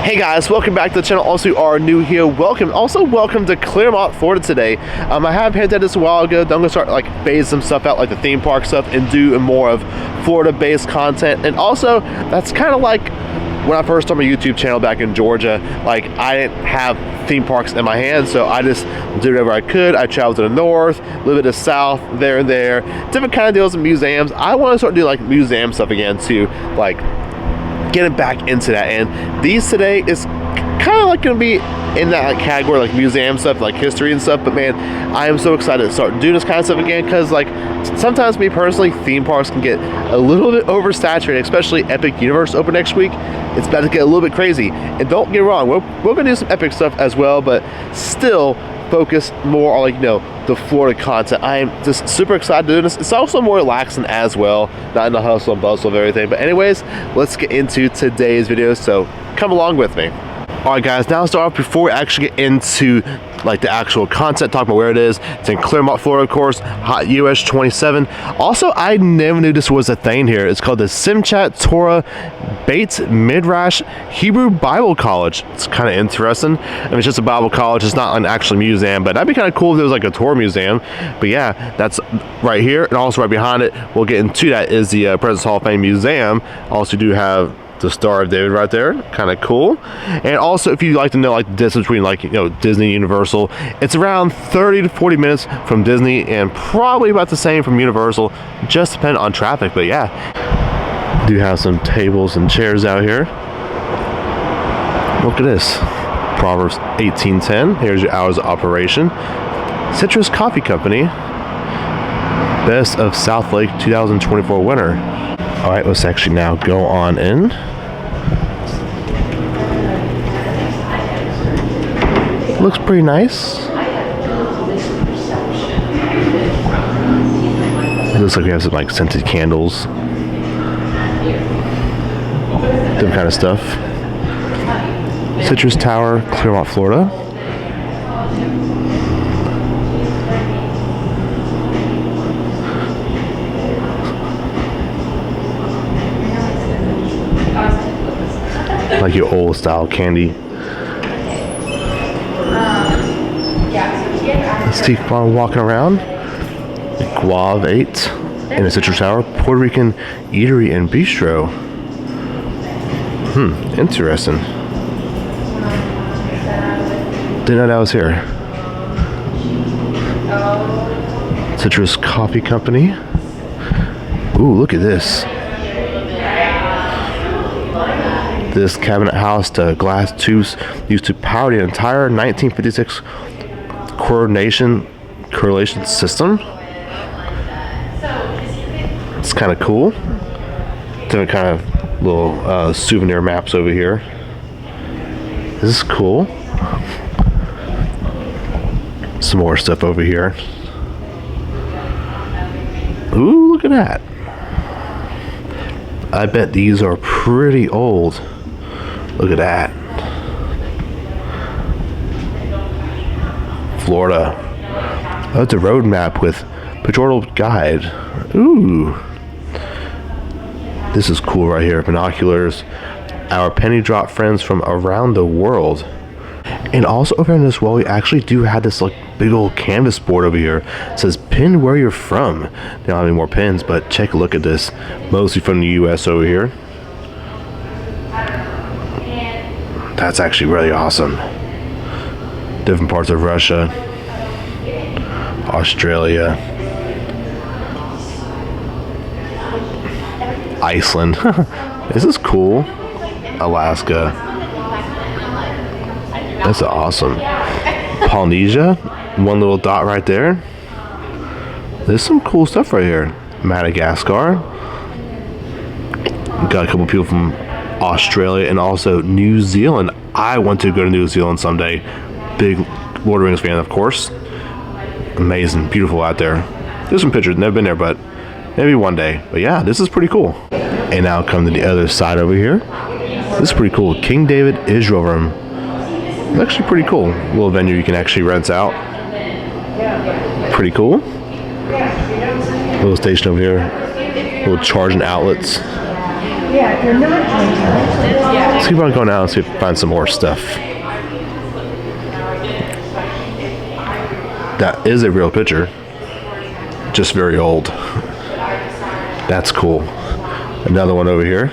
Hey guys, welcome back to the channel. Also, you are new here, welcome. Also, welcome to Clermont, Florida today. I have hinted this a while ago that I'm gonna start like phase some stuff out, like the theme park stuff, and do more of Florida-based content. And also, that's kind of like when I first started my YouTube channel back in Georgia. Like, I didn't have theme parks in my hands, so I just did whatever I could. I traveled to the north, a little bit to the south, there and there, different kind of deals in museums. I want to start doing like museum stuff again too, like getting back into that. And these today is kind of like going to be in that like category, like museum stuff, like history and stuff. But man, I am so excited to start doing this kind of stuff again, because like sometimes me personally, theme parks can get a little bit oversaturated, especially Epic Universe open next week. It's about to get a little bit crazy. And don't get me wrong, we're gonna do some epic stuff as well, but still focus more on, like, you know, the Florida content. I am just super excited to do this. It's also more relaxing as well, not in the hustle and bustle of everything. But anyways, let's get into today's video, so come along with me. All right guys, now to start off, before we actually get into like the actual content, talk about where it is. It's in Clermont, Florida, of course, hot US 27. Also, I never knew this was a thing here. It's called the Simchat Torah Beit Midrash Hebrew Bible College. It's kind of interesting. I mean, it's just a Bible college. It's not an actual museum, but that'd be kind of cool if there was like a Torah museum. But yeah, that's right here. And also right behind it, we'll get into that, is the President's Hall of Fame Museum. Also do have the Star of David right there, kind of cool. And also, if you like to know like the distance between, like, you know, Disney, Universal, it's around 30 to 40 minutes from Disney, and probably about the same from Universal, just depending on traffic. But yeah, do have some tables and chairs out here. Look at this, Proverbs 18:10. Here's your hours of operation. Citrus Coffee Company, Best of South Lake 2024 winner. All right, let's actually now go on in. Looks pretty nice. It looks like we have some like scented candles, different kind of stuff. Citrus Tower, Clermont, Florida. Like your old style candy. Let's keep on walking around. Guave 8 in the Citrus Tower, Puerto Rican Eatery and Bistro. Interesting. Didn't know that was here. Citrus Coffee Company. Ooh, look at this. This cabinet house to glass tubes used to power the entire 1956 correlation system. It's kind of cool. Different kind of little souvenir maps over here. This is cool. Some more stuff over here. Ooh, look at that. I bet these are pretty old. Look at that. Florida. Oh, it's a road map with pictorial guide. Ooh. This is cool right here. Binoculars. Our penny drop friends from around the world. And also over in this wall, we actually do have this like big old canvas board over here. It says pin where you're from. They don't have any more pins, but take a look at this. Mostly from the US over here. That's actually really awesome. Different parts of Russia, Australia, Iceland. This is cool. Alaska. That's awesome. Polynesia, one little dot right there. There's some cool stuff right here. Madagascar. Got a couple people from Australia and also New Zealand. I want to go to New Zealand someday. Big Lord of the Rings fan, of course. Amazing, beautiful out there. There's some pictures, never been there, but maybe one day. But yeah, this is pretty cool. And now come to the other side over here. This is pretty cool. King David Israel Room. It's actually pretty cool. Little venue you can actually rent out. Pretty cool. Little station over here. Little charging outlets. Let's keep on going out and see if we can find some more stuff. That is a real picture, just very old. That's cool. Another one over here.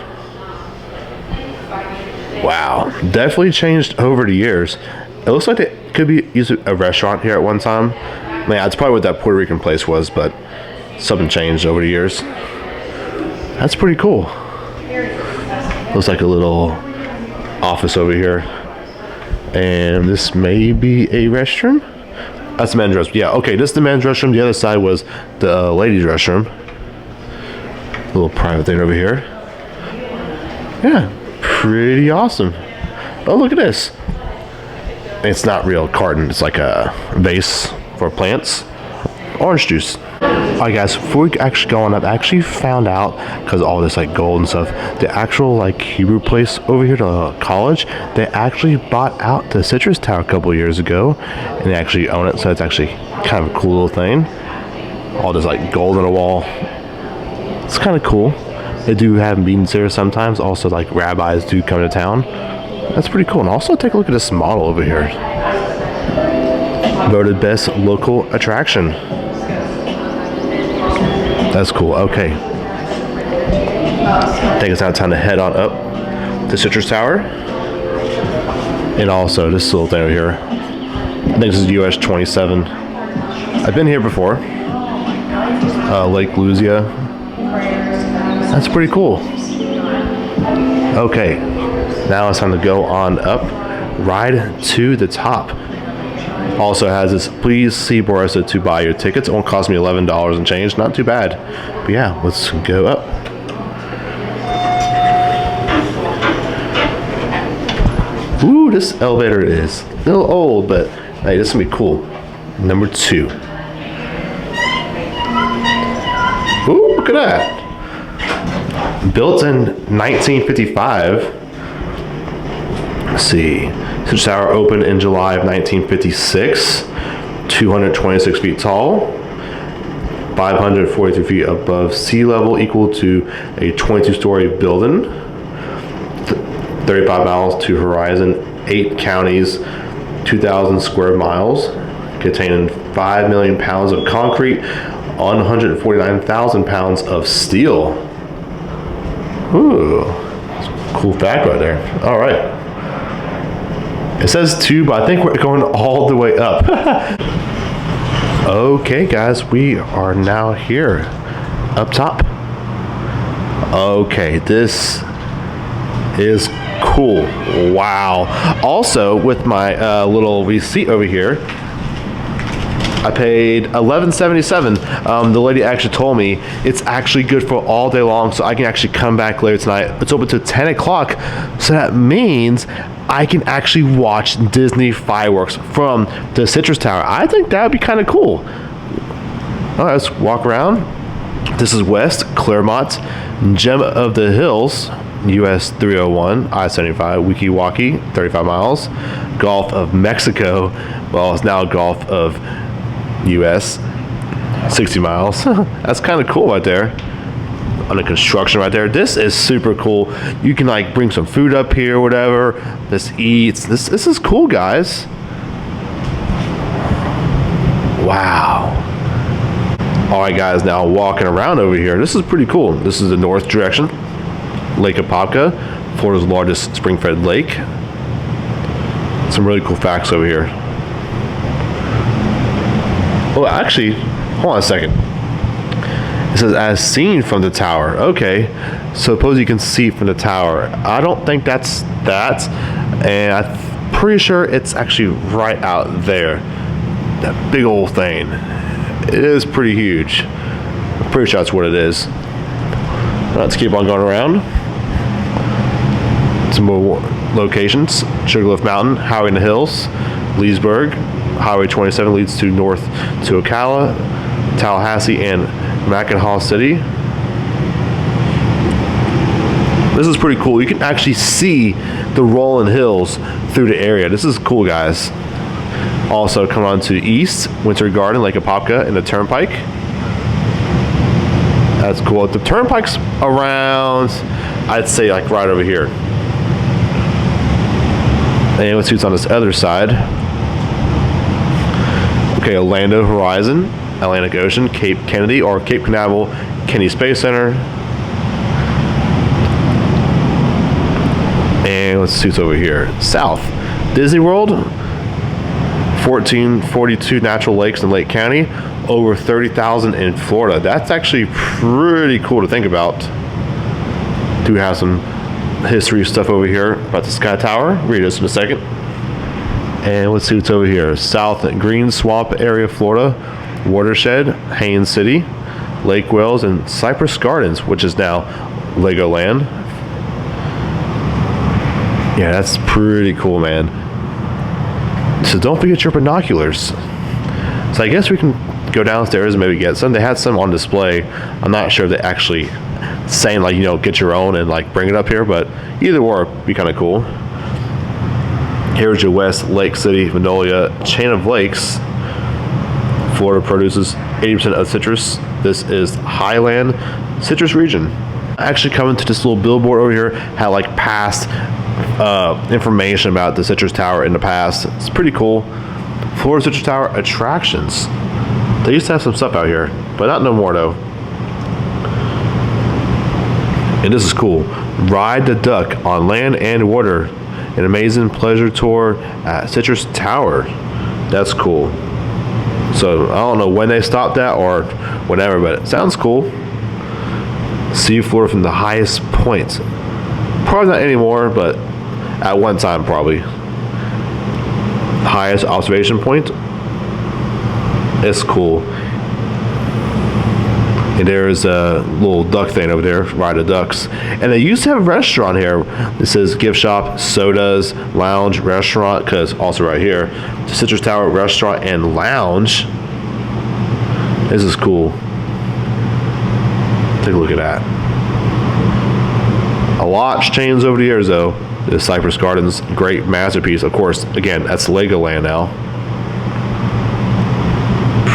Wow, definitely changed over the years. It looks like it could be used as a restaurant here at one time. Man, that's probably what that Puerto Rican place was, but something changed over the years. That's pretty cool. Looks like a little office over here. And this may be a restroom. That's the men's restroom. Yeah, okay, this is the men's restroom. The other side was the ladies' restroom. A little private thing over here. Yeah, pretty awesome. Oh, look at this. It's not real carton. It's like a vase for plants. Orange juice. Alright guys, before we actually go on up, I actually found out, because all this like gold and stuff, the actual like Hebrew place over here, the college, they actually bought out the Citrus Tower a couple years ago, and they actually own it, so it's actually kind of a cool little thing. All this like gold on the wall. It's kind of cool. They do have meetings here sometimes. Also, like rabbis do come to town. That's pretty cool. And also take a look at this model over here. Voted best local attraction. That's cool. Okay. I think it's now time to head on up to Citrus Tower. And also this little thing over here. I think this is US 27. I've been here before. Lake Luzia. That's pretty cool. Okay. Now it's time to go on up. Ride to the top. Also has this, please see Barista to buy your tickets. It won't cost me $11 and change. Not too bad. But yeah, let's go up. Ooh, this elevator is a little old, but hey, this is gonna be cool. Number 2. Ooh, look at that. Built in 1955. Let's see. Citrus Tower opened in July of 1956. 226 feet tall. 543 feet above sea level, equal to a 22-story building. 35 miles to horizon. 8 counties. 2,000 square miles. Containing 5 million pounds of concrete. 149,000 pounds of steel. Ooh, cool fact right there. All right. It says 2, but I think we're going all the way up. Okay, guys, we are now here up top. Okay, this is cool. Wow. Also, with my little receipt over here, I paid $11.77. The lady actually told me it's actually good for all day long, so I can actually come back later tonight. It's open till 10 o'clock, so that means I can actually watch Disney fireworks from the Citrus Tower. I think that would be kind of cool. All right, let's walk around. This is West Clermont, Gem of the Hills, US 301, I-75, Wiki Waki, 35 miles. Gulf of Mexico, well, it's now Gulf of US, 60 miles. That's kind of cool right there. Under construction right there. This is super cool. You can like bring some food up here, whatever. This eats. This is cool, guys. Wow. All right, guys. Now walking around over here. This is pretty cool. This is the north direction. Lake Apopka, Florida's largest spring-fed lake. Some really cool facts over here. Oh, actually, hold on a second. It says, as seen from the tower. Okay, suppose you can see from the tower. I don't think that's that. And I'm pretty sure it's actually right out there. That big old thing. It is pretty huge. I'm pretty sure that's what it is. Let's keep on going around. Some more locations. Sugarloaf Mountain, Highway in the Hills, Leesburg. Highway 27 leads to north to Ocala, Tallahassee, and Mackinac City. This is pretty cool. You can actually see the rolling hills through the area. This is cool, guys. Also, come on to east, Winter Garden, Lake Apopka, and the Turnpike. That's cool. The Turnpike's around I'd say like right over here. And let's see what's on this other side. Okay, Orlando Horizon, Atlantic Ocean, Cape Kennedy or Cape Canaveral Kennedy Space Center. And let's see what's over here. South, Disney World, 1442 natural lakes in Lake County, over 30,000 in Florida. That's actually pretty cool to think about. Do have some history stuff over here about the Sky Tower. Read this in a second. And let's see what's over here. South Green Swamp area, Florida, Watershed, Haines City, Lake Wales, and Cypress Gardens, which is now Legoland. Yeah, that's pretty cool, man. So don't forget your binoculars. So I guess we can go downstairs and maybe get some. They had some on display. I'm not sure if they actually saying like, you know, get your own and like bring it up here, but either or be kind of cool. Here's your West Lake City, Magnolia chain of lakes. Florida produces 80% of citrus. This is Highland Citrus region. Actually coming to this little billboard over here, had like past information about the Citrus Tower in the past. It's pretty cool. Florida Citrus Tower attractions. They used to have some stuff out here, but not no more though. And this is cool. Ride the duck on land and water. An amazing pleasure tour at Citrus Tower. That's cool. So I don't know when they stopped that or whatever, but it sounds cool. See Florida from the highest point. Probably not anymore, but at one time probably. Highest observation point. It's cool. And there's a little duck thing over there, Ride the Ducks. And they used to have a restaurant here. This says gift shop, sodas, lounge, restaurant, because also right here, the Citrus Tower Restaurant and Lounge. This is cool. Take a look at that. A lot's changed over the years though. The Cypress Gardens, great masterpiece. Of course, again, that's Legoland now.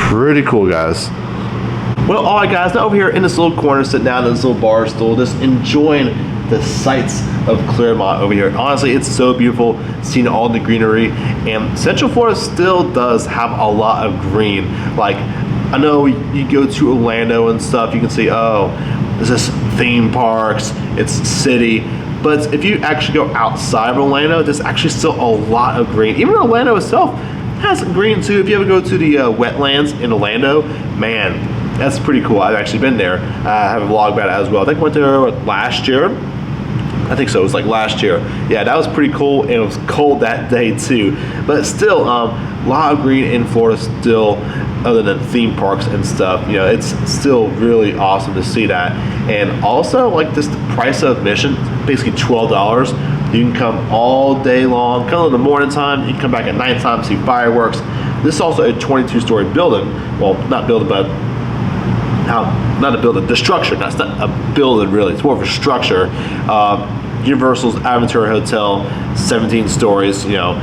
Pretty cool, guys. Well, all right, guys, now over here in this little corner, sitting down in this little bar stool, just enjoying the sights of Clermont over here. Honestly, it's so beautiful, seeing all the greenery, and Central Florida still does have a lot of green. Like, I know you go to Orlando and stuff, you can see, oh, there's this theme parks, it's city. But if you actually go outside of Orlando, there's actually still a lot of green. Even Orlando itself has green too. If you ever go to the wetlands in Orlando, man, that's pretty cool. I've actually been there. I have a vlog about it as well. I think I went there last year. I think so, it was like last year. Yeah, that was pretty cool, and it was cold that day too. But still, a lot of green in Florida still, other than theme parks and stuff. You know, it's still really awesome to see that. And also, like, this price of admission, basically $12. You can come all day long, come in the morning time, you can come back at nighttime, see fireworks. This is also a 22-story building. Well, not building, but not a building, the structure. That's not a building really, it's more of a structure. Universal's Aventura Hotel, 17 stories. You know,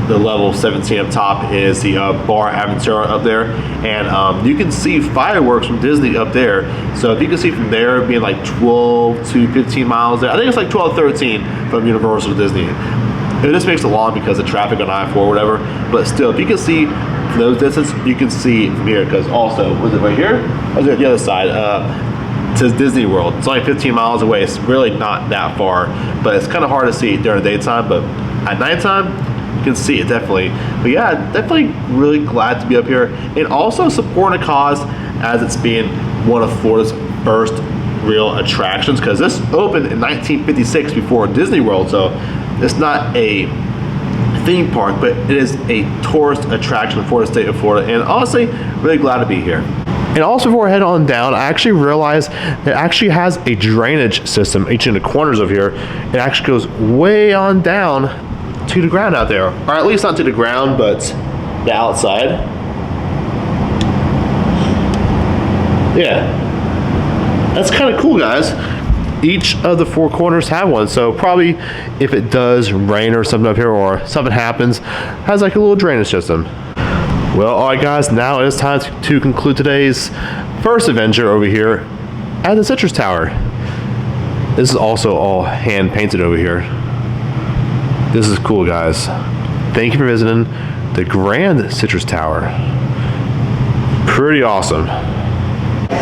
the level 17 up top is the bar Aventura up there, and you can see fireworks from Disney up there. So if you can see from there, being like 12 to 15 miles there, I think it's like 12, 13 from Universal to Disney. And this makes it long because of traffic on I-4 or whatever, but still, if you can see from those distance, you can see from here, because also, was it right here? Or was it the other side? It says Disney World. It's only 15 miles away. It's really not that far, but it's kind of hard to see during the daytime, but at nighttime, you can see it definitely. But yeah, definitely really glad to be up here, and also supporting a cause as it's being one of Florida's first real attractions, because this opened in 1956 before Disney World, so it's not a theme park, but it is a tourist attraction for the state of Florida, and honestly, really glad to be here. And also, before I head on down, I actually realized it actually has a drainage system each in the corners of here. It actually goes way on down to the ground out there, or at least not to the ground, but the outside. Yeah, that's kind of cool, guys. Each of the four corners have one, so probably if it does rain or something up here, or something happens, has like a little drainage system. Well, all right, guys, now it is time to conclude today's first adventure over here at the Citrus Tower. This is also all hand painted over here. This is cool, guys. Thank you for visiting the Grand Citrus Tower. Pretty awesome.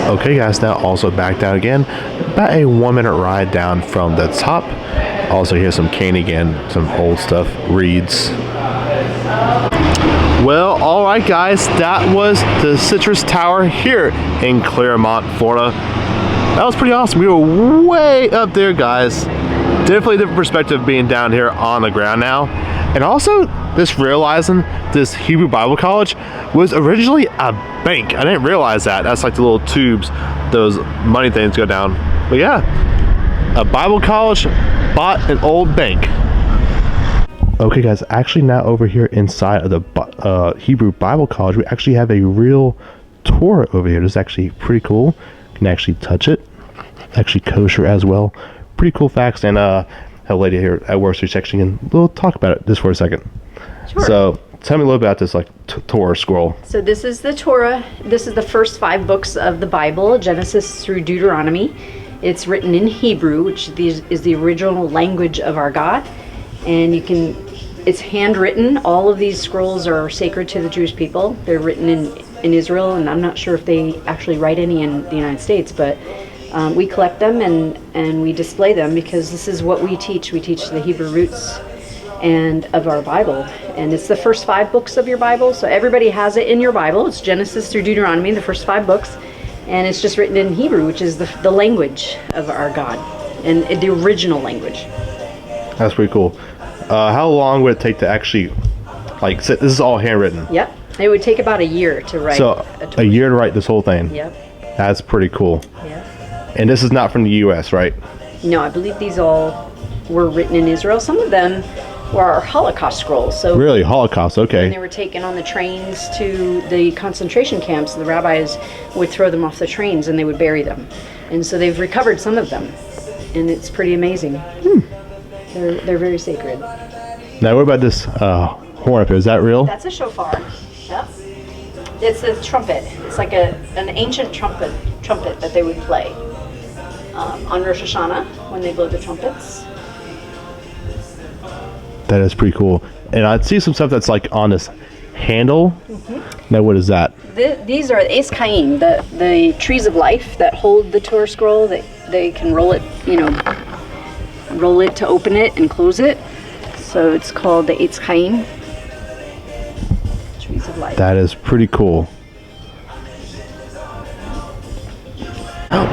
Okay guys, now also back down again. About a 1-minute ride down from the top. Also here's some cane again, some old stuff, reeds. Well, alright guys, that was the Citrus Tower here in Clermont, Florida. That was pretty awesome. We were way up there, guys. Definitely a different perspective being down here on the ground now. And also, just realizing this Hebrew Bible College was originally a bank. I didn't realize that. That's like the little tubes, those money things go down. But yeah, a Bible college bought an old bank. Okay guys, actually now over here inside of the Hebrew Bible College, we actually have a real tour over here. This is actually pretty cool. You can actually touch it. Actually kosher as well. Pretty cool facts, and a lady here at Worcester section, and we'll talk about it just for a second. Sure. So tell me a little about this Torah scroll. So this is the Torah. This is the first 5 books of the Bible, Genesis through Deuteronomy. It's written in Hebrew, which is the original language of our God, and it's handwritten. All of these scrolls are sacred to the Jewish people. They're written in Israel, and I'm not sure if they actually write any in the United States, but we collect them and we display them because this is what we teach. We teach the Hebrew roots and of our Bible, and it's the first 5 books of your Bible, so everybody has it in your Bible. It's Genesis through Deuteronomy, the first 5 books, and it's just written in Hebrew, which is the language of our God, and the original language. That's pretty cool. How long would it take to actually, like, this is all handwritten? Yep, it would take about a year to write. So a year to write this whole thing? Yep. That's pretty cool. Yep. And this is not from the U.S., right? No, I believe these all were written in Israel. Some of them were Holocaust scrolls. So really, Holocaust, okay. when they were taken on the trains to the concentration camps, the rabbis would throw them off the trains and they would bury them. And so they've recovered some of them, and it's pretty amazing. They're very sacred. Now, what about this horn up here? Is that real? That's a shofar. Yep. It's a trumpet. It's like an ancient trumpet that they would play on Rosh Hashanah when they blow the trumpets. That is pretty cool. And I see some stuff that's like on this handle. Now, what is that? These are the Eis Chaim, the trees of life that hold the Torah scroll. They can roll it, roll it to open it and close it. So it's called the Eis Chaim, trees of life. That is pretty cool.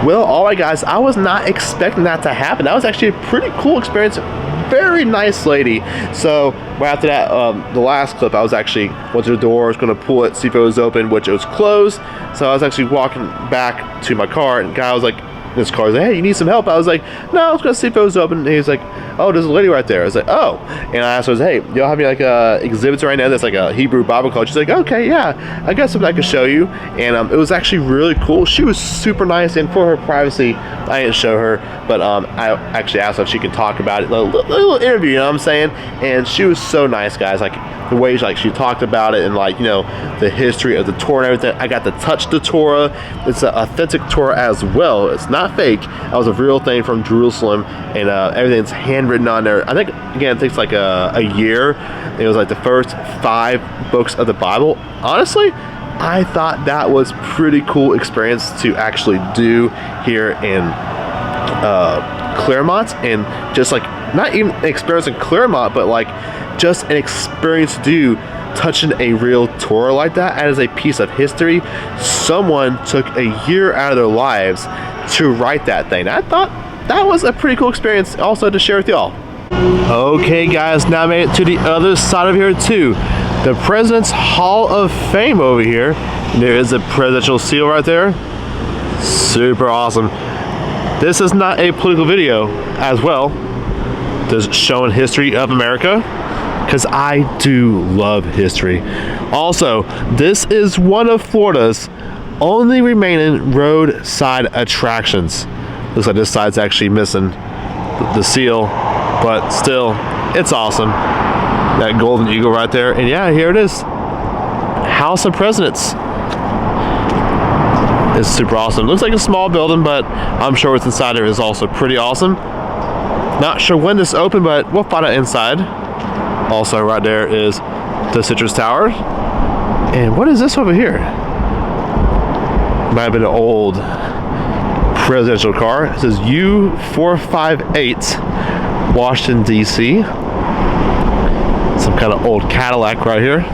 Well, all right, guys, I was not expecting that to happen. That was actually a pretty cool experience. Very nice lady. So right after that, the last clip, I was actually went to the door, I was going to pull it, see if it was open, which it was closed. So I was actually walking back to my car, and the guy was like, this car was like, hey, you need some help? I was like, no, I was going to see if it was open. And he was like, oh, there's a lady right there. I was like, oh. And I asked her, hey, y'all have any like exhibits right now that's like a Hebrew Bible college? She's like, okay, yeah, I got something I can show you. And it was actually really cool. She was super nice, and for her privacy, I didn't show her, but I actually asked her if she could talk about it, a little interview, you know what I'm saying? And she was so nice, guys. Like the way she talked about it, and like, the history of the Torah and everything. I got to touch the Torah. It's an authentic Torah as well. It's not fake. That was a real thing from Jerusalem, and everything's handwritten on there. I think, again, it takes like a year. It was like the first 5 books of the Bible. Honestly, I thought that was pretty cool experience to actually do here in Clermont, and just like not even an experience in Clermont, but like just an experience to do touching a real Torah like that as a piece of history. Someone took a year out of their lives to write that thing. I thought that was a pretty cool experience also to share with y'all. Okay guys, now I made it to the other side of here too. The President's Hall of Fame over here. There is a presidential seal right there. Super awesome. This is not a political video as well. Just showing history of America, because I do love history. Also, this is one of Florida's only remaining roadside attractions. Looks like this side's actually missing the seal, but still, it's awesome. That golden eagle right there, and yeah, here it is. House of Presidents. is super awesome. Looks like a small building, but I'm sure what's inside there is also pretty awesome. Not sure when this opened, but we'll find out inside. Also right there is the Citrus Tower. And what is this over here? Might have been an old presidential car. It says U458 Washington DC. Some kind of old Cadillac right here.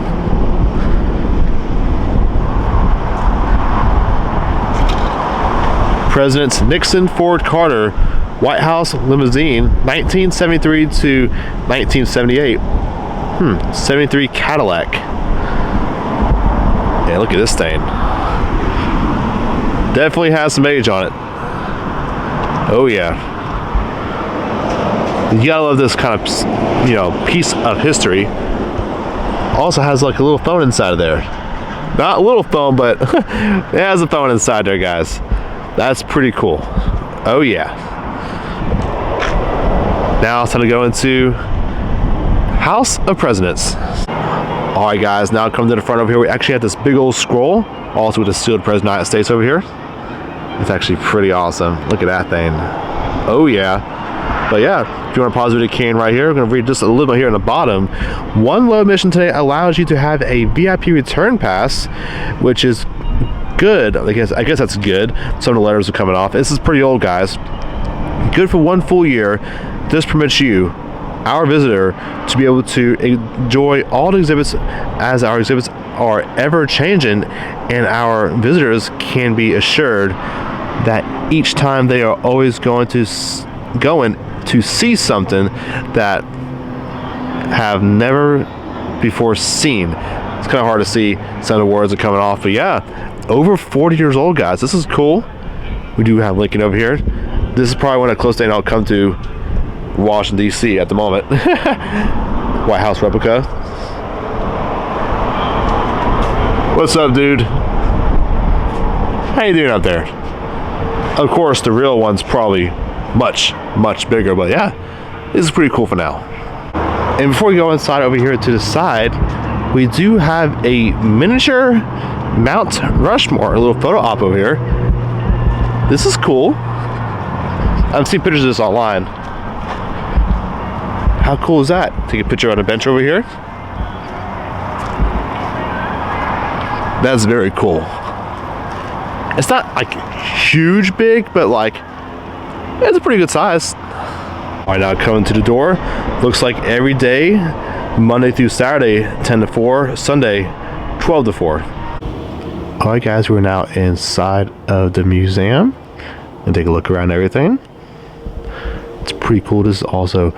Presidents Nixon, Ford, Carter, White House limousine, 1973 to 1978. 73 Cadillac. Yeah, look at this thing. Definitely has some age on it. Oh yeah. You gotta love this kind of, piece of history. Also has like a little phone inside of there. Not a little phone, but it has a phone inside there, guys. That's pretty cool. Oh yeah. Now it's time to go into House of Presidents. All right, guys. Now come to the front over here. We actually have this big old scroll, also with the sealed President of the United States over here. It's actually pretty awesome. Look at that thing. Oh yeah. But yeah, if you want to pause the video can right here, we're going to read just a little bit here on the bottom. One low mission today allows you to have a VIP return pass, which is good. I guess that's good. Some of the letters are coming off. This is pretty old, guys. Good for 1 full year. This permits you, our visitor, to be able to enjoy all the exhibits, as our exhibits are ever changing, and our visitors can be assured that each time they are always going to see something that have never before seen. It's kind of hard to see some of the words are coming off, but yeah, over 40 years old, guys. This is cool. We do have Lincoln over here. This is probably one of the closest things I'll come to Washington DC at the moment. White House replica. What's up, dude? How you doing out there? Of course, the real one's probably much bigger, but yeah, this is pretty cool for now. And before we go inside over here to the side, we do have a miniature Mount Rushmore, a little photo op over here. This is cool. I've seen pictures of this online. How cool is that? Take a picture on a bench over here. That's very cool. It's not like huge big, but like it's a pretty good size. All right, now coming to the door. Looks like every day, Monday through Saturday, 10 to 4, Sunday, 12 to 4. All right, guys, we're now inside of the museum and take a look around everything. It's pretty cool. This is also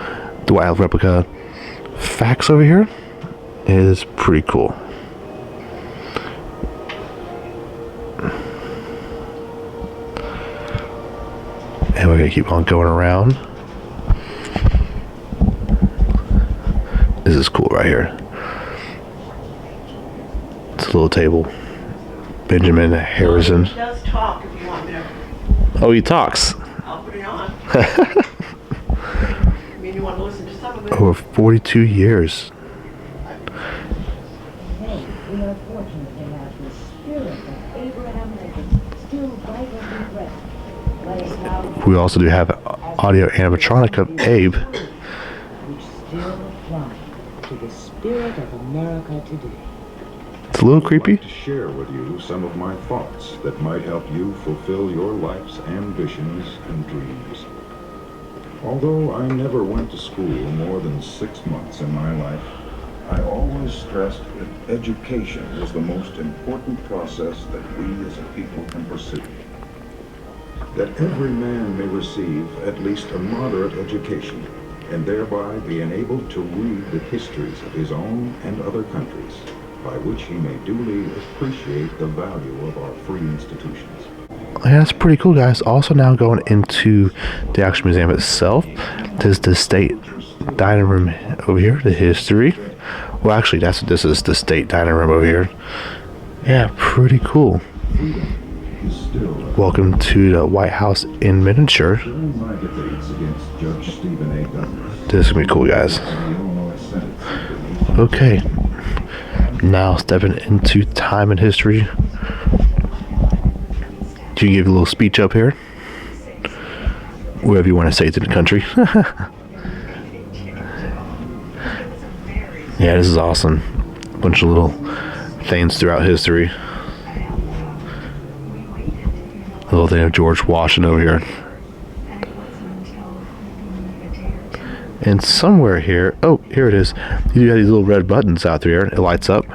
the White House replica fax over here. It is pretty cool. And we're gonna keep on going around. This is cool right here. It's a little table. Benjamin Harrison. He does talk if you want me to. Oh, he talks. I'll put it on. I mean, you want to listen to some of it? Over 42 years. Hey, we are fortunate to have the spirit of Abraham Lincoln still vibrantly present. Let us now We also do have audio animatronic of Abe. which still fly to the spirit of America today. It's a little creepy. To share with you some of my thoughts that might help you fulfill your life's ambitions and dreams. Although I never went to school more than 6 months in my life, I always stressed that education was the most important process that we as a people can pursue. That every man may receive at least a moderate education, and thereby be enabled to read the histories of his own and other countries, by which he may duly appreciate the value of our free institutions. Yeah, that's pretty cool, guys. Also now going into the actual museum itself. There's the state dining room over here, the history. Well, actually, this is the state dining room over here. Yeah, pretty cool. Welcome to the White House in miniature. During my debates against Judge Stephen A. Douglas, This is gonna be cool, guys. the Illinois Senate, Okay, now stepping into time and history. you give a little speech up here? Wherever you want to say it to the country. Yeah, this is awesome. Bunch of little things throughout history. A little thing of George Washington over here. And somewhere here, oh, here it is. You have these little red buttons out there. It lights up.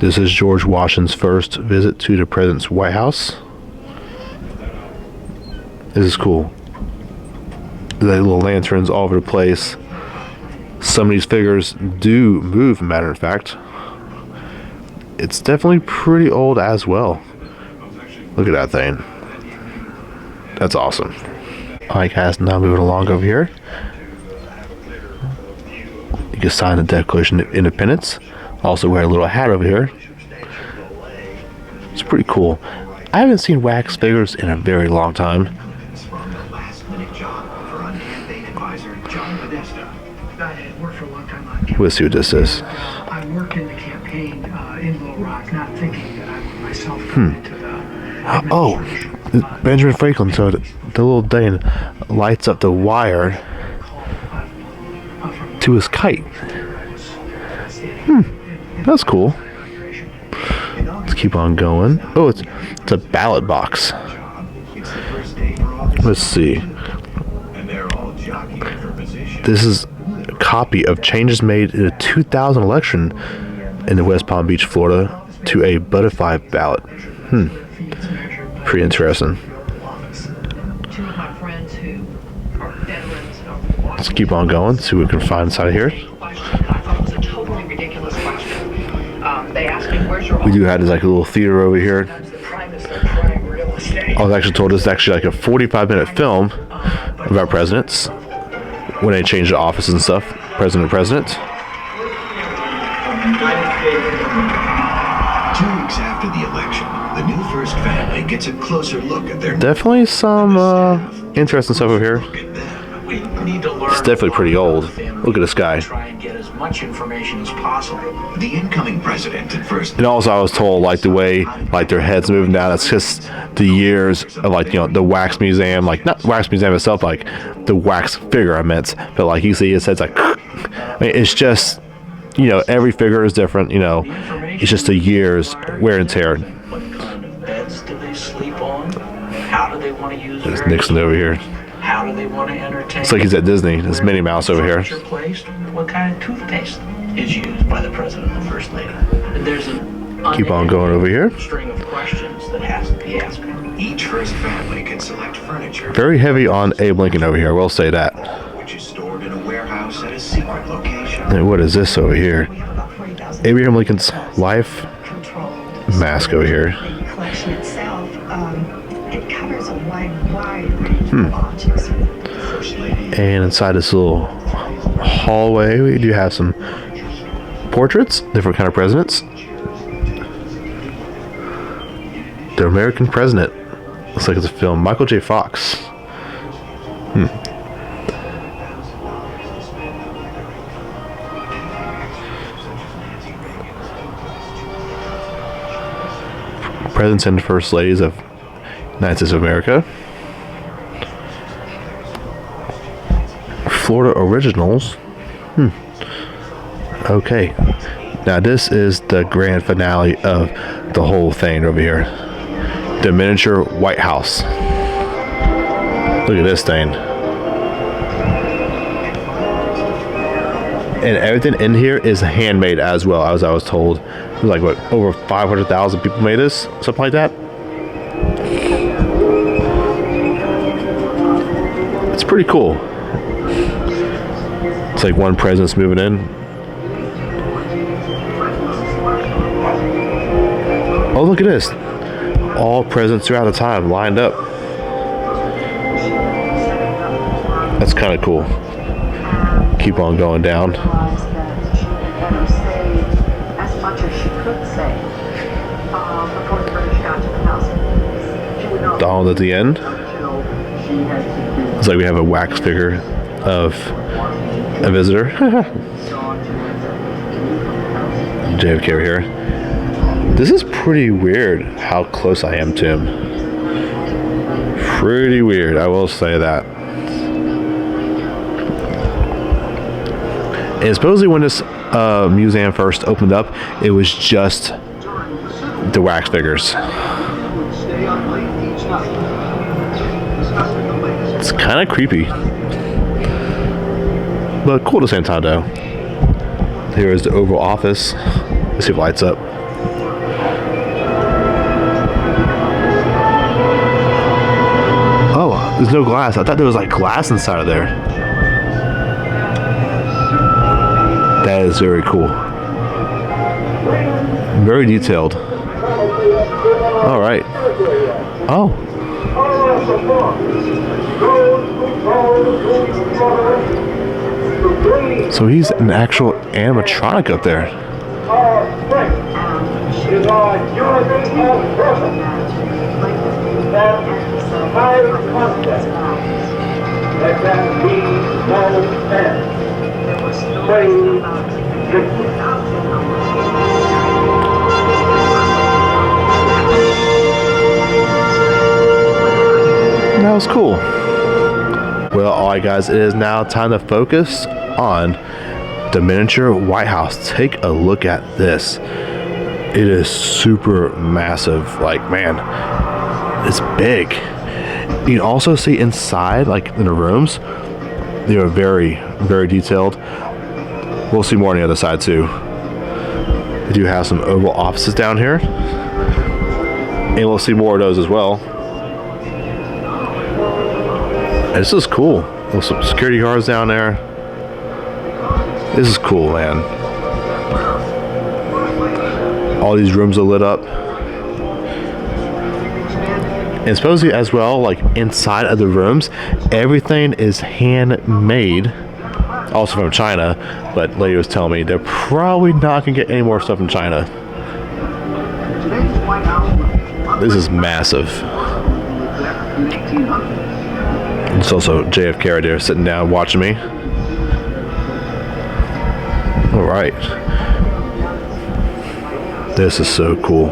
This is George Washington's first visit to the president's White House. This is cool. The little lanterns all over the place. Some of these figures do move, matter of fact. It's definitely pretty old as well. Look at that thing. That's awesome. Alright guys, now moving along over here. You can sign the Declaration of Independence. Also wear a little hat over here. It's pretty cool. I haven't seen wax figures in a very long time. We'll see what this is. I worked in the campaign in Little Rock, not thinking that I would myself come into the Oh, Benjamin Franklin, so the little thing lights up the wire to his kite. That's cool. Let's keep on going. Oh, it's a ballot box. Let's see. This is a copy of changes made in the 2000 election in the West Palm Beach, Florida, to a butterfly ballot. Pretty interesting. Let's keep on going, see what we can find inside of here. We do have this like a little theater over here. I was actually told this is actually like a 45-minute film about presidents when they change the office and stuff. President. 2 weeks after the election, the new first family gets a closer look at their... Definitely some interesting stuff over here. It's definitely pretty old. Look at this guy. Try and get as much information as possible. The incoming president at first... And also I was told like the way like their heads moving down, it's just the years of like, you know, the wax museum, like not wax museum itself, like the wax figure I meant, but like you see his head's like, I mean, it's just, you know, every figure is different, you know, it's just the years wear and tear. What kind of beds do they sleep on? How do they want to use There's Nixon over here. How do they want to entertain? It's like he's at Disney. There's Minnie Mouse over here. Placed? What kind of toothpaste is used by the president and the first lady? And there's an Keep on going over here. string of questions that has to be asked. Each first family can select furniture... Very heavy on Abe Lincoln over here, I will say that. ...which is stored in a warehouse at a secret location. And what is this over here? Abraham Lincoln's life mask over here. The collection itself, it covers a wide range of objects. And inside this little hallway, we do have some portraits, different kind of presidents. The American President. Looks like it's a film. Michael J. Fox. Presidents and First Ladies of United States of America. Florida Originals. Okay. Now this is the grand finale of the whole thing over here. The miniature White House. Look at this thing. And everything in here is handmade as well, as I was told. It was like, what, over 500,000 people made this? Something like that? It's pretty cool. It's like one president's moving in. Oh, look at this. All presidents throughout the time lined up. That's kind of cool. Keep on going down. Donald at the end. It's like we have a wax figure of a visitor. JFK over here. This is pretty weird how close I am to him. Pretty weird, I will say that. And supposedly when this museum first opened up, it was just the wax figures. It's kind of creepy, but cool at the same time though. Here is the Oval Office. Let's see if it lights up. Oh, there's no glass. I thought there was like glass inside of there. That is very cool. Very detailed. All right. Oh. So he's an actual animatronic up there. That was cool. Well, alright guys, it is now time to focus on the miniature White House. Take a look at this. It is super massive. Like, man, it's big. You can also see inside, like in the rooms, they are very, very detailed. We'll see more on the other side too. We do have some oval offices down here, and we'll see more of those as well. And this is cool. There's some security guards down there. This is cool, man. All these rooms are lit up. And supposedly as well, like inside of the rooms, everything is handmade. Also from China, but lady was telling me they're probably not gonna get any more stuff from China. This is massive. It's also JFK right there sitting down watching me. All right. This is so cool.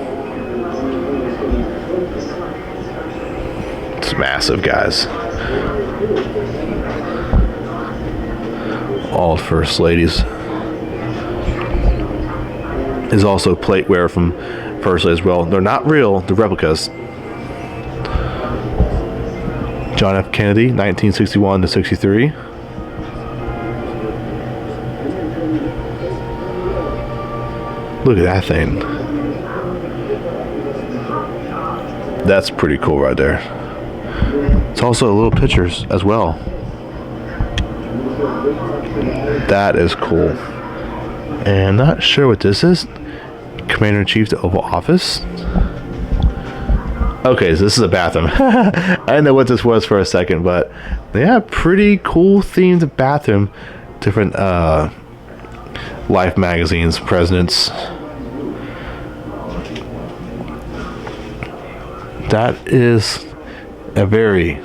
It's massive, guys. All first ladies. There's also plateware from first lady as well. They're not real, they're replicas. John F. Kennedy, 1961 to 63. Look at that thing. That's pretty cool right there. It's also little pictures as well. That is cool. And not sure what this is. Commander-in-Chief, the Oval Office. Okay, so this is a bathroom. I didn't know what this was for a second, but yeah, pretty cool themed bathroom. Different Life magazines, presidents. That is a very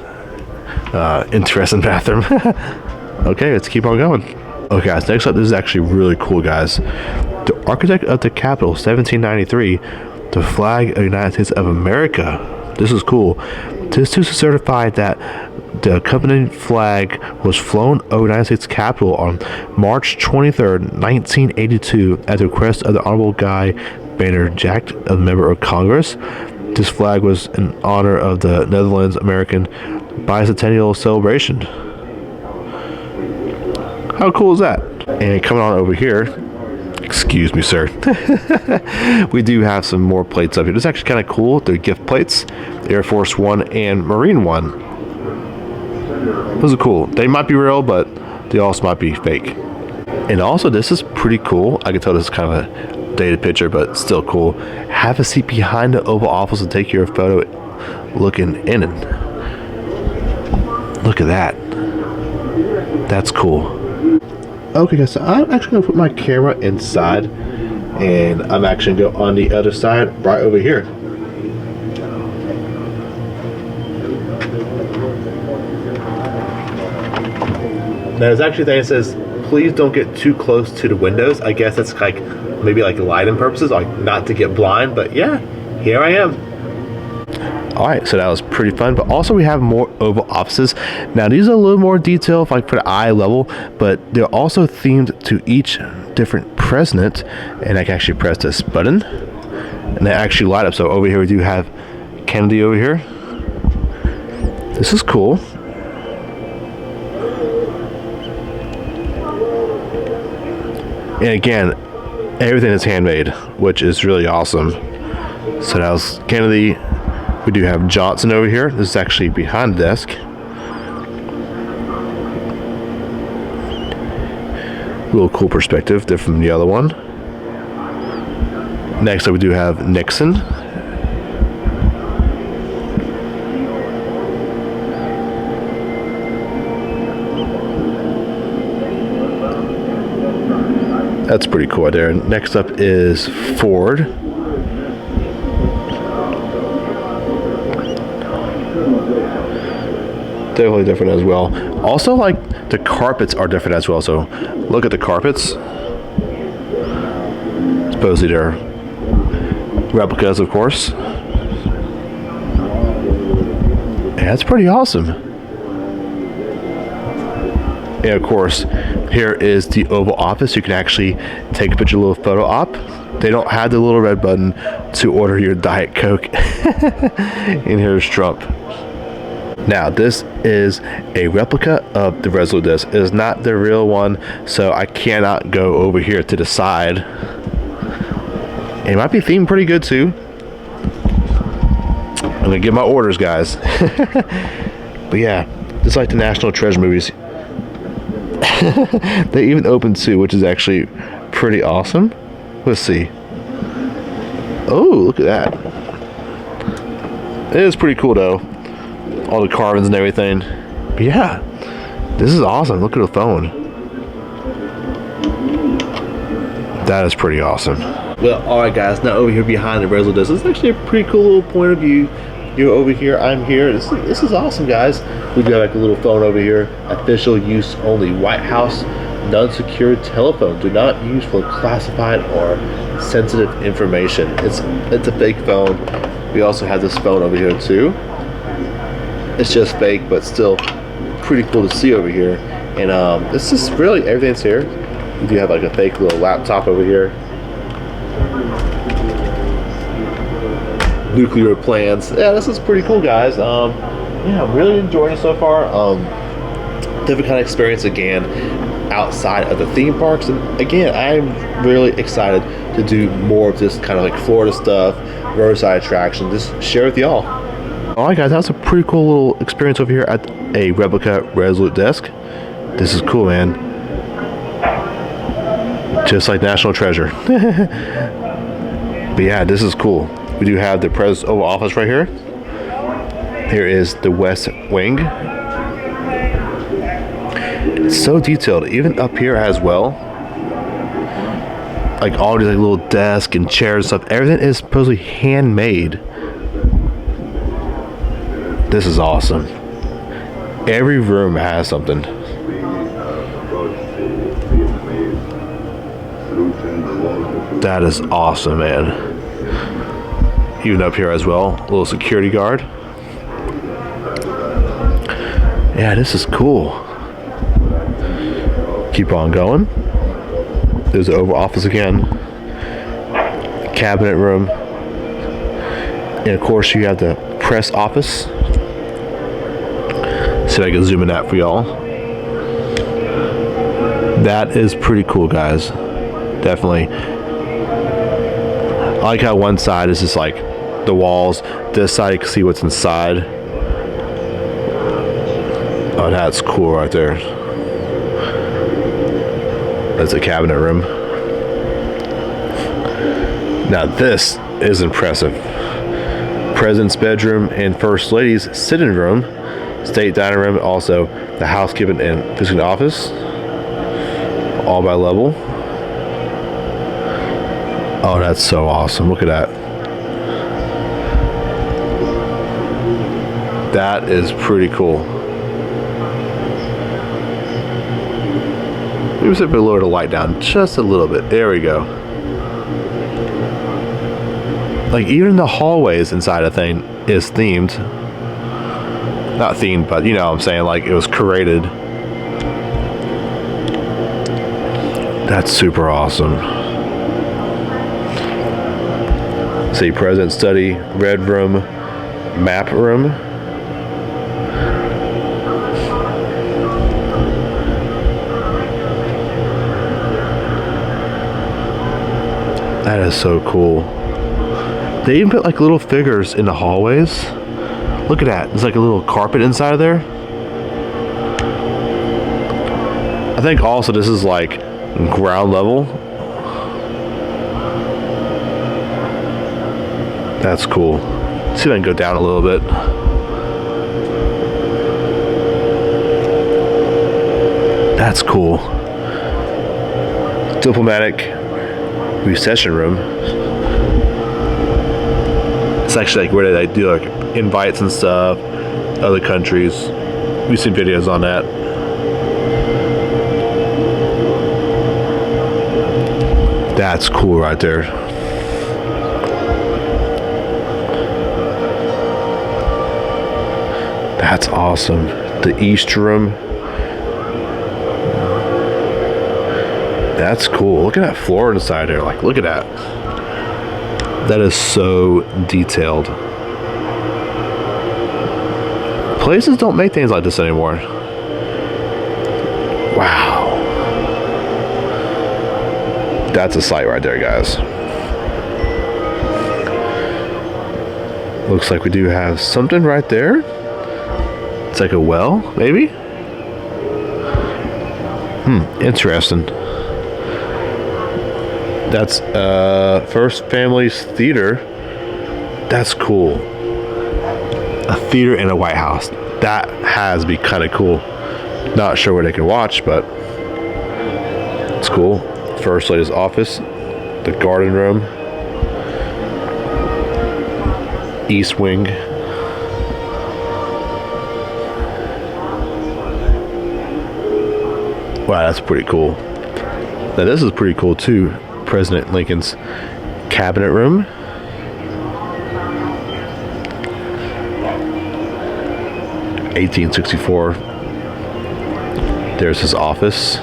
interesting bathroom. Okay, let's keep on going. Okay, guys, next up, this is actually really cool, guys. The architect of the Capitol, 1793, the flag of the United States of America. This is cool. This too certified that the accompanying flag was flown over the United States Capitol on March 23rd, 1982, at the request of the Honorable Guy Boehner Jack, a member of Congress. This flag was in honor of the Netherlands American bicentennial celebration. How cool is that? And coming on over here, excuse me, sir. We do have some more plates up here. This is actually kind of cool. They're gift plates, Air Force One and Marine One. Those are cool. They might be real, but they also might be fake. And also, this is pretty cool. I can tell this is kind of a dated picture, but still cool. Have a seat behind the Oval Office and take your photo looking in it. Look at that. That's cool. Okay, guys, so I'm actually going to put my camera inside, and I'm actually going to go on the other side right over here. Now, there's actually a thing that says, please don't get too close to the windows. I guess that's like maybe like lighting purposes, like not to get blind, but yeah, here I am. All right, so that was pretty fun, but also we have more oval offices. Now these are a little more detailed, like for the eye level, but they're also themed to each different president, and I can actually press this button and they actually light up. So over here we do have Kennedy over here. This is cool. And again, everything is handmade, which is really awesome. So that was Kennedy. We do have Johnson over here. This is actually behind the desk. A little cool perspective, different from the other one. Next up we do have Nixon. That's pretty cool right there. Next up is Ford. Definitely different as well. Also, like, the carpets are different as well. So look at the carpets. Supposedly they're replicas, of course. And that's pretty awesome. And of course, here is the Oval Office. You can actually take a picture, a little photo op. They don't have the little red button to order your Diet Coke. And here's Trump. Now, this is a replica of the Resolute disc. It is not the real one, so I cannot go over here to the side. It might be themed pretty good too. I'm gonna get my orders, guys. But yeah, just like the National Treasure movies. They even opened two, which is actually pretty awesome. Let's see. Oh, look at that. It is pretty cool though. All the carvings and everything. But yeah, this is awesome. Look at the phone. That is pretty awesome. Well, alright guys, now over here behind the Resolute disc, this is actually a pretty cool little point of view. You're over here, I'm here. This is awesome, guys. We do have like a little phone over here. Official use only. White House non-secured telephone. Do not use for classified or sensitive information. It's a fake phone. We also have this phone over here too. It's just fake, but still pretty cool to see over here. And this is really everything's here. We do have like a fake little laptop over here. Nuclear plants. Yeah, this is pretty cool, guys. Yeah, I'm really enjoying it so far. Different kind of experience again outside of the theme parks, and again, I'm really excited to do more of this kind of like Florida stuff, roadside attraction. Just share with y'all. Alright guys, that's a pretty cool little experience over here at a replica Resolute desk. This is cool, man. Just like National Treasure. But yeah, this is cool. We do have the President's Oval Office right here. Here is the West Wing. It's so detailed, even up here as well. Like all these like little desks and chairs and stuff. Everything is supposedly handmade. This is awesome. Every room has something. That is awesome, man. Even up here as well, a little security guard. Yeah, this is cool. Keep on going. There's the Oval Office again. Cabinet room. And of course you have the press office. See if I can zoom in that for y'all. That is pretty cool, guys. Definitely. I like how one side is just like the walls. This side you can see what's inside. Oh, that's cool right there. That's a cabinet room. Now this is impressive. President's bedroom and First Lady's sitting room, State dining room, also the housekeeping and visiting office, all by level. Oh, that's so awesome. Look at that. That is pretty cool. Maybe see if we lower the light down just a little bit. There we go. Like even the hallways inside the thing is themed. Not themed, but you know what I'm saying, like it was curated. That's super awesome. See, President Study, Red Room, Map Room. That is so cool. They even put like little figures in the hallways. Look at that. There's like a little carpet inside of there. I think also this is like ground level. That's cool. See if I can go down a little bit. That's cool. Diplomatic recession room. It's actually like where they do like invites and stuff, other countries. We've seen videos on that. That's cool right there. That's awesome. The East Room. That's cool. Look at that floor inside there. Like, look at that. That is so detailed. Places don't make things like this anymore. Wow. That's a sight right there, guys. Looks like we do have something right there. It's like a well, maybe? Interesting. That's First Family's Theater. That's cool. A theater in a White House. That has to be kind of cool. Not sure where they can watch, but it's cool. First Lady's office. The garden room. East Wing. Wow, that's pretty cool. Now this is pretty cool too. President Lincoln's cabinet room. (1864). There's his office.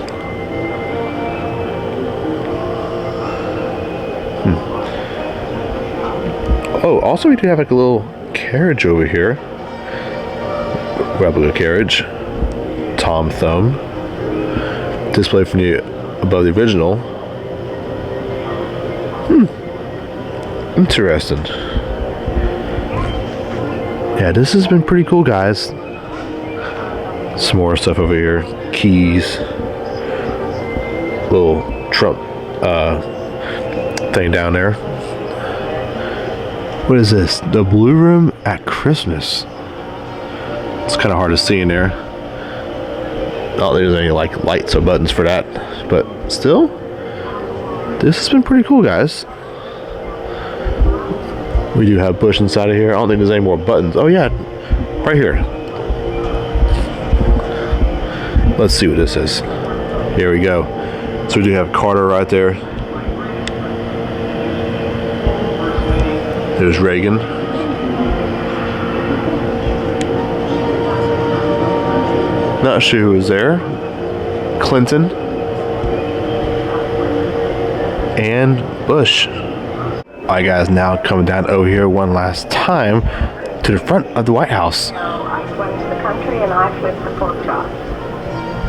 Oh, also we do have like a little carriage over here. Replica carriage. Tom Thumb. Display from the above the original. Interesting. Yeah, this has been pretty cool, guys. Some more stuff over here. Keys. Little Trump thing down there. What is this? The Blue Room at Christmas. It's kind of hard to see in there. Not that there's any like lights or buttons for that, but still, this has been pretty cool, guys. We do have Bush inside of here. I don't think there's any more buttons. Oh yeah, right here. Let's see what this is. Here we go. So we do have Carter right there. There's Reagan. Not sure who was there. Clinton. And Bush. Alright guys, now coming down over here one last time to the front of the White House. I went to the country and I flipped the pork chop.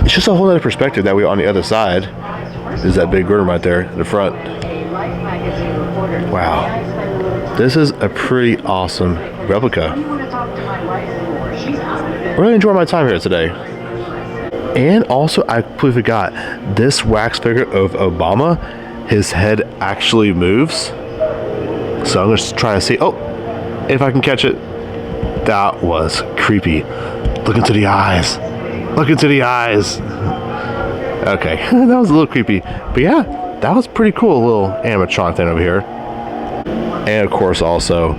It's just a whole other perspective that we're on the other side. There's that big room right there in the front. Wow. This is a pretty awesome replica. Really enjoying my time here today. And also, I completely forgot, this wax figure of Obama, his head actually moves. So I'm just trying to see, oh, if I can catch it. That was creepy. Look into the eyes. Look into the eyes. Okay, that was a little creepy. But yeah, that was pretty cool, a little animatronic thing over here. And of course also,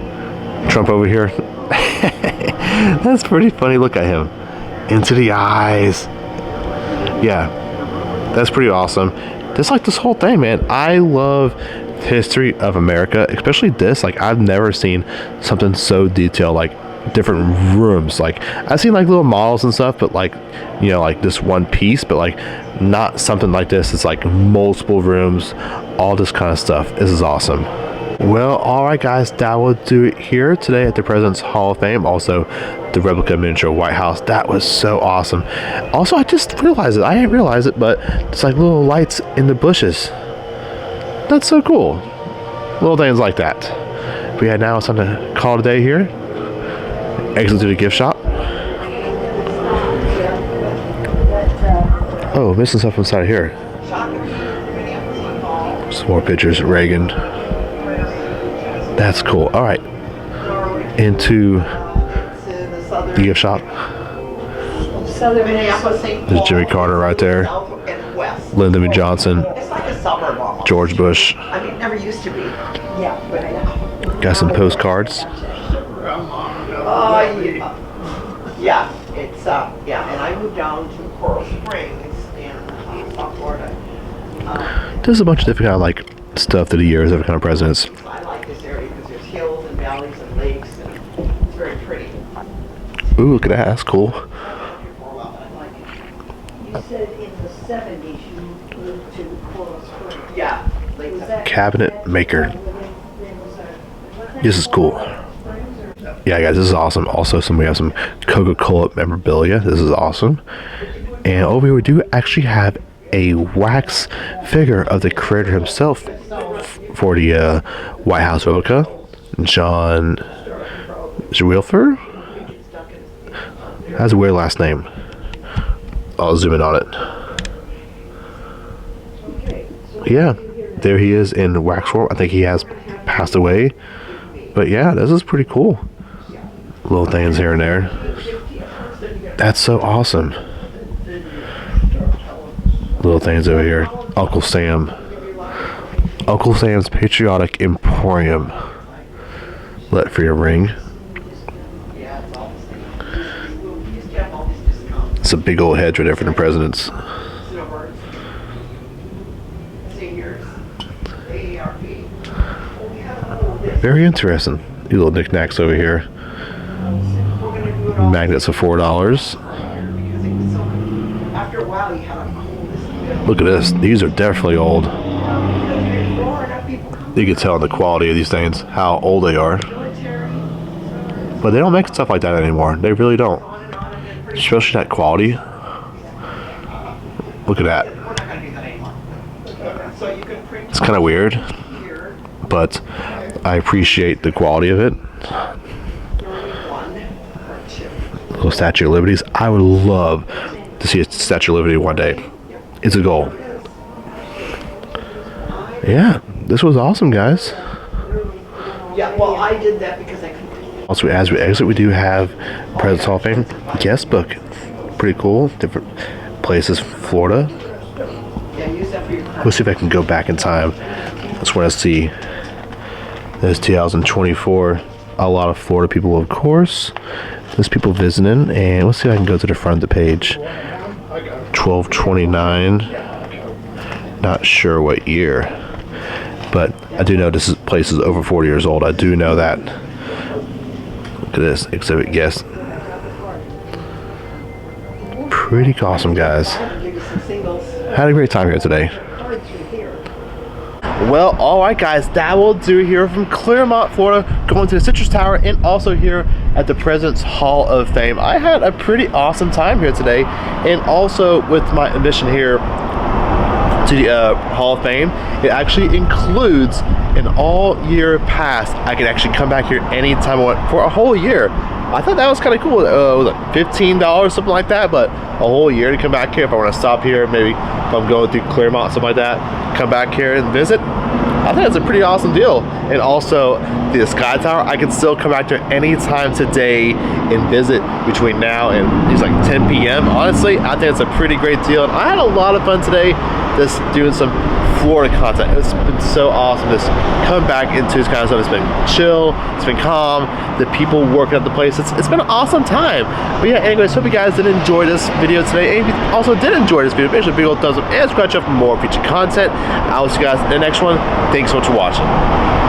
Trump over here. That's pretty funny, look at him. Into the eyes. Yeah, that's pretty awesome. Just like this whole thing, man. I love history of America, especially this. Like, I've never seen something so detailed, like different rooms. Like, I've seen like little models and stuff, but like, you know, like this one piece, but like not something like this. It's like multiple rooms, all this kind of stuff. This is awesome. Well, alright guys, that will do it here today at the President's Hall of Fame. Also, the replica miniature White House. That was so awesome. Also, I just realized it. I didn't realize it, but it's like little lights in the bushes. That's so cool. Little things like that. But yeah, now it's time to call it a day here. Exit to the gift shop. Oh, missing stuff inside here. Some more pictures. Reagan. That's cool. All right, into the gift shop. There's Jimmy Carter right there. Lyndon B. Johnson. George Bush. I mean, it never used to be. Got some postcards. Yeah, it's yeah, and I moved down to Coral Springs in South Florida. There's a bunch of different kind of like stuff through the years of kind of presidents. I like this area because there's hills and valleys and lakes, and it's very pretty. Ooh, look at that. That's cool. You said in the 70s you moved to Coral Springs. Yeah. Was that Cabinet maker. This is cool. Yeah, guys, this is awesome. Also, we have some Coca-Cola memorabilia. This is awesome. And over here, we do actually have a wax figure of the creator himself for the White House replica, John Zwilfer. Has a weird last name. I'll zoom in on it. Yeah, there he is in wax form. I think he has passed away. But yeah, this is pretty cool. Little things here and there. That's so awesome. Little things over here. Uncle Sam. Uncle Sam's Patriotic Emporium. Let for your ring. It's a big old hedge right there for the presidents. Very interesting. These little knickknacks over here. Magnets of $4. Look at this. These are definitely old. You can tell the quality of these things, how old they are. But they don't make stuff like that anymore. They really don't. Especially that quality. Look at that. It's kind of weird, but I appreciate the quality of it. Little Statue of Liberties. I would love to see a Statue of Liberty one day. It's a goal. Yeah, this was awesome, guys. Yeah, well, I did that because I couldn't. Also, as we exit, we do have President's Hall of Fame guest book. Pretty cool. Different places, Florida. Yeah, use that for your car. Let's see if I can go back in time. I just want to see. There's 2024. A lot of Florida people, of course. There's people visiting, and let's see if I can go to the front of the page. 1229. Not sure what year, but I do know this place is over 40 years old. I do know that. Look at this exhibit guest. Pretty awesome, guys. Had a great time here today. Well, alright guys, that will do here from Clermont, Florida, going to the Citrus Tower, and also here at the President's Hall of Fame. I had a pretty awesome time here today, and also with my admission here to the Hall of Fame, it actually includes an all-year pass. I can actually come back here anytime I want for a whole year. I thought that was kind of cool. It was like $15, something like that, but a whole year to come back here. If I want to stop here, maybe if I'm going through Clermont, something like that, come back here and visit. I think that's a pretty awesome deal. And also the Sky Tower, I can still come back to anytime today and visit between now and it's like 10 p.m. Honestly, I think it's a pretty great deal. And I had a lot of fun today just doing some Florida content. It's been so awesome just coming back into this kind of stuff. It's been chill, it's been calm, the people working at the place. It's been an awesome time. But yeah, anyways, hope you guys did enjoy this video today. And if you also did enjoy this video, make sure to big old thumbs up and subscribe for more featured content. I'll see you guys in the next one. Thanks so much for watching.